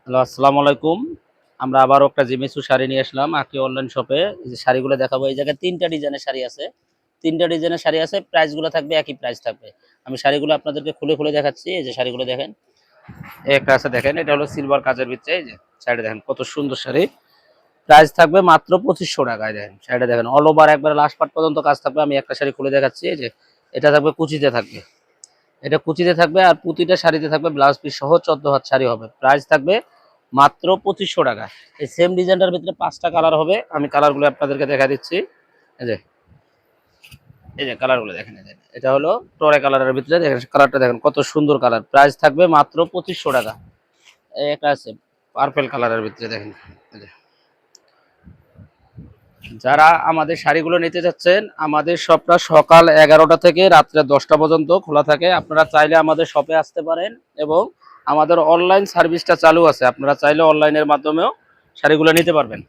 Hello, আসসালামু আলাইকুম। আমরা আবারও একটা জিমিচু শাড়ি নিয়ে আসলাম আঁকি অনলাইন শপে। এই যে শাড়িগুলো দেখাবো, এই জায়গায় ৩ টা ডিজাইনের শাড়ি আছে। ৩ টা ডিজাইনের শাড়ি আছে, প্রাইসগুলো থাকবে একই প্রাইস থাকবে। আমি শাড়িগুলো আপনাদেরকে খুলে দেখাচ্ছি। এই যে শাড়িগুলো দেখেন। এই একটা আছে দেখেন, এটা হলো সিলভার কাজের ভিতরে। এই যে শাড়িটা দেখেন কত সুন্দর শাড়ি। প্রাইস থাকবে মাত্র ৳২৫০০ দেখেন। শাড়িটা দেখেন অল ওভার একবারে লাস্ট পার্ট পর্যন্ত কাজ থাকবে। আমি একটা শাড়ি খুলে দেখাচ্ছি। এই যে এটা থাকবে কুচিতে থাকবে। এটা কুচিতে থাকবে আর প্রতিটা শাড়িতে থাকবে ব্লাউজ পিস সহ ১৪ হাত শাড়ি হবে। প্রাইস থাকবে মাত্র ৳২৫০০। এই সেম ডিজাইনটার ভিতরে ৫ টা কালার হবে। আমি কালারগুলো আপনাদেরকে দেখা দিচ্ছি। এই যে কালারগুলো দেখেন। এটা হলো টরে কালারের ভিতরে দেখেন, কালারটা দেখেন কত সুন্দর কালার। প্রাইস থাকবে মাত্র ৳২৫০০। এই একটা আছে পার্পল কালারের ভিতরে দেখেন। এই যে যারা আমাদের শাড়িগুলো নিতে চাচ্ছেন, আমাদের শপটা সকাল ১১টা থেকে রাত্রে ১০টা পর্যন্ত খোলা থাকে। আপনারা চাইলে আমাদের শপে আসতে পারেন এবং আমাদের অনলাইন সার্ভিসটা চালু আছে। আপনারা চাইলে অনলাইনের মাধ্যমেও শাড়িগুলো নিতে পারবেন।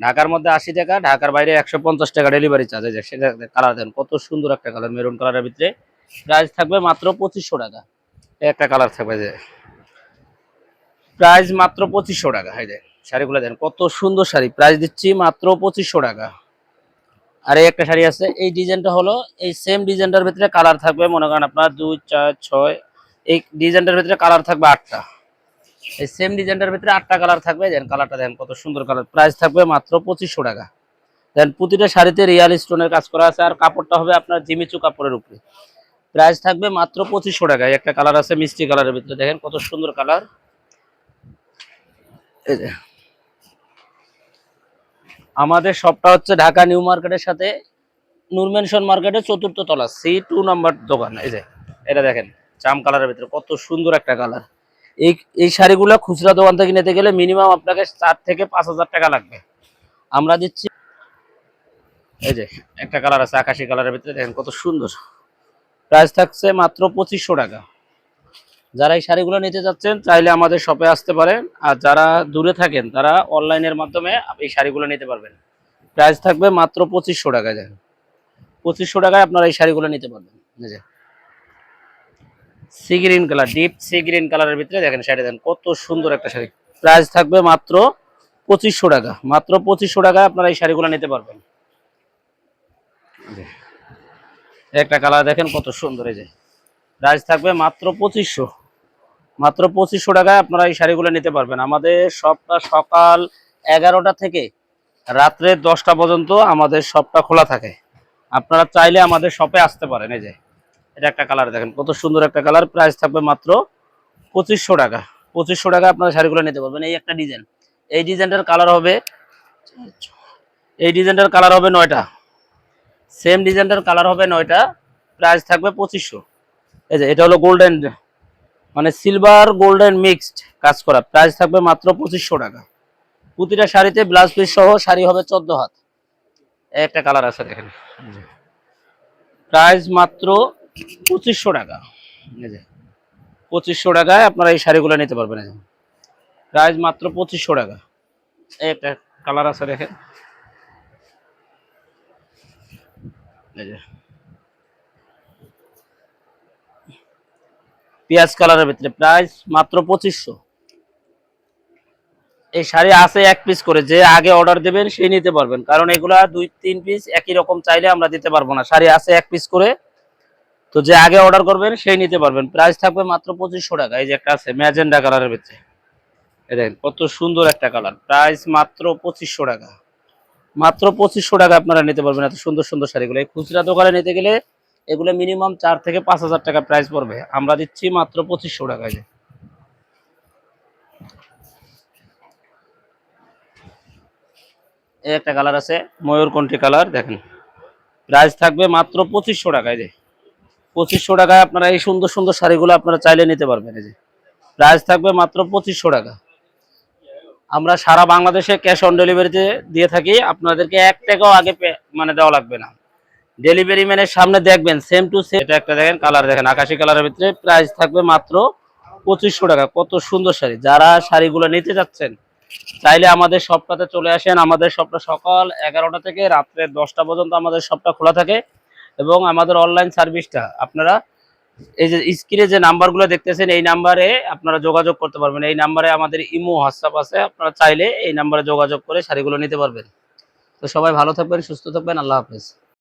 ঢাকার মধ্যে ৳৮০, ঢাকার বাইরে ৳১৫০ ডেলিভারি চার্জ। এই যে সেটা কালার দেন কত সুন্দর একটা কালার, মেরুন কালারের ভিতরে। প্রাইস থাকবে মাত্র ৳২৫০০। একটা কালার থাকবে যে প্রাইস মাত্র ৳২৫০০। এই যে শাড়িগুলো দেন কত সুন্দর শাড়ি, প্রাইস দিচ্ছি মাত্র ৳২৫০০। আর এই একটা শাড়ি আছে, এই ডিজাইনটা হলো এই সেম ডিজাইনটার ভিতরে কালার থাকবে মনে করেন আপনার ২, ৪, ৬, এই ডিজাইনটার ভিতরে কালার থাকবে ৮টা। এই সেম ডিজাইনটার ভিতরে ৮টা কালার থাকবে। দেন কালারটা দেখেন কত সুন্দর কালার, প্রাইস থাকবে মাত্র ৳২৫০০। দেন প্রতিটা শাড়িতে রিয়াল স্টোনের কাজ করা আছে আর কাপড়টা হবে আপনার জিমিচু কাপড়ের উপরে। প্রাইস থাকবে মাত্র ৳২৫০০। একটা কালার আছে মিষ্টি কালারের ভিতরে, দেখেন কত সুন্দর কালার। এই যে আমাদের শপটা হচ্ছে ঢাকা নিউ মার্কেটের সাথে নূর মেনশন মার্কেটের ৪র্থ তলা C2 নাম্বার দোকান। এই যে এটা দেখেন জাম কালারের ভিতরে কত সুন্দর একটা কালার। এই এই শাড়িগুলো খুচরা দোকান থেকে নিতে গেলে মিনিমাম আপনাকে ৪ থেকে ৫,০০০ টাকা লাগবে। আমরা দিচ্ছি। এই যে একটা কালার আছে আকাশি কালারের ভিতরে, দেখেন কত সুন্দর। প্রাইস থাকছে মাত্র ৳২৫০০। যারা এই শাড়িগুলো নিতে চাচ্ছেন চাইলে আমাদের শপে আসতে পারেন, আর যারা দূরে থাকেন তারা অনলাইনের মাধ্যমে এই শাড়িগুলো নিতে পারবেন। প্রাইস থাকবে মাত্র ৳২৫০০। দেখেন ৳২৫০০ আপনারা এই শাড়িগুলো নিতে পারবেন। এই যে sea green colour, deep sea green কালারের ভিতরে দেখেন শাড়ি, দেন কত সুন্দর একটা শাড়ি। প্রাইস থাকবে মাত্র ৳২৫০০। মাত্র ৳২৫০০ আপনারা এই শাড়িগুলো নিতে পারবেন। একটা কালার দেখেন কত সুন্দর। এই যে প্রাইস থাকবে মাত্র ২৫০০। মাত্র ৳২৫০০ আপনারা এই শাড়িগুলো নিতে পারবেন। আমাদের শপটা সকাল ১১টা থেকে রাত্রে ১০টা পর্যন্ত আমাদের শপটা খোলা থাকে। আপনারা চাইলে আমাদের শপে আসতে পারেন। এই যে এটা একটা কালার দেখেন কত সুন্দর একটা কালার, প্রাইস থাকবে মাত্র ৳২৫০০। ৳২৫০০ আপনারা শাড়িগুলো নিতে পারবেন। এই একটা ডিজাইন, এই ডিজাইনটার কালার হবে, এই ডিজাইনটার কালার হবে ৯টা। সেম ডিজাইনটার কালার হবে ৯টা। প্রাইস থাকবে ২৫০০। এই যে এটা হলো গোল্ডেন, মানে সিলভার গোল্ডেন মিক্সড কাজ করা। প্রাইস থাকবে মাত্র ৳২৫০০। প্রতিটা শাড়িতে ব্লাউজ পিস সহ শাড়ি হবে ১৪ হাত। একটা কালার আছে দেখেন, প্রাইস মাত্র ৳২৫০০। এই যে ৳২৫০০ আপনারা এই শাড়িগুলো নিতে পারবেন। প্রাইস মাত্র ৳২৫০০। এই একটা কালার আছে দেখেন। এই যে পেঁয়াজ কালারের ভিতরে, প্রাইস মাত্র ২৫০০। এই শাড়ি আছে এক পিস করে, যে আগে অর্ডার দেবেন সেই নিতে পারবেন, কারণ এগুলা ২-৩ পিস একই রকম চাইলে আমরা দিতে পারবো না। শাড়ি আছে এক পিস করে, তো যে আগে অর্ডার করবেন সেই নিতে পারবেন। প্রাইস থাকবে মাত্র ৳২৫০০। এই যে একটা আছে ম্যাজেন্ডা কালারের ভিতরে, এই দেখেন কত সুন্দর একটা কালার, প্রাইস মাত্র ৳২৫০০। মাত্র ৳২৫০০ আপনারা নিতে পারবেন এত সুন্দর সুন্দর শাড়িগুলো। এই খুচরা দোকানে নিতে গেলে এগুলো মিনিমাম ৪ থেকে ৫,০০০ টাকা প্রাইস পড়বে, আমরা দিচ্ছি মাত্র ৳২৫০০। এই একটা কালার আছে ময়ূরকণ্ঠী কালার, দেখেন প্রাইস থাকবে মাত্র ৳২৫০০। এই যে ৳২৫০০ আপনারা এই সুন্দর সুন্দর শাড়িগুলো আপনারা চাইলে নিতে পারবেন। এই যে প্রাইস থাকবে মাত্র ৳২৫০০। আমরা সারা বাংলাদেশে ক্যাশ অন ডেলিভারিতে দিয়ে থাকি, আপনাদেরকে ১ টাকাও আগে মানে দেওয়া লাগবে না। ডেলিভারি ম্যানের সামনে দেখবেন সেম টু সেম। এটা একটা দেখেন কালার, দেখেন আকাশি কালারের ভিতরে, প্রাইস থাকবে মাত্র ৳২৫০০। কত সুন্দর শাড়ি। যারা শাড়িগুলো নিতে যাচ্ছেন চাইলে আমাদের শপটাতে চলে আসেন। আমাদের শপটা সকাল ১১টা থেকে রাত্রে ১০টা পর্যন্ত আমাদের শপটা খোলা থাকে এবং আমাদের অনলাইন সার্ভিসটা আপনারা এই যে স্ক্রিনে যে নাম্বারগুলো দেখতেছেন এই নাম্বারে আপনারা যোগাযোগ করতে পারবেন। এই নাম্বারে আমাদের ইমো, হোয়াটসঅ্যাপ আছে। আপনারা চাইলে এই নাম্বারে যোগাযোগ করে শাড়িগুলো নিতে পারবেন। তো সবাই ভালো থাকবেন, সুস্থ থাকবেন। আল্লাহ হাফেজ।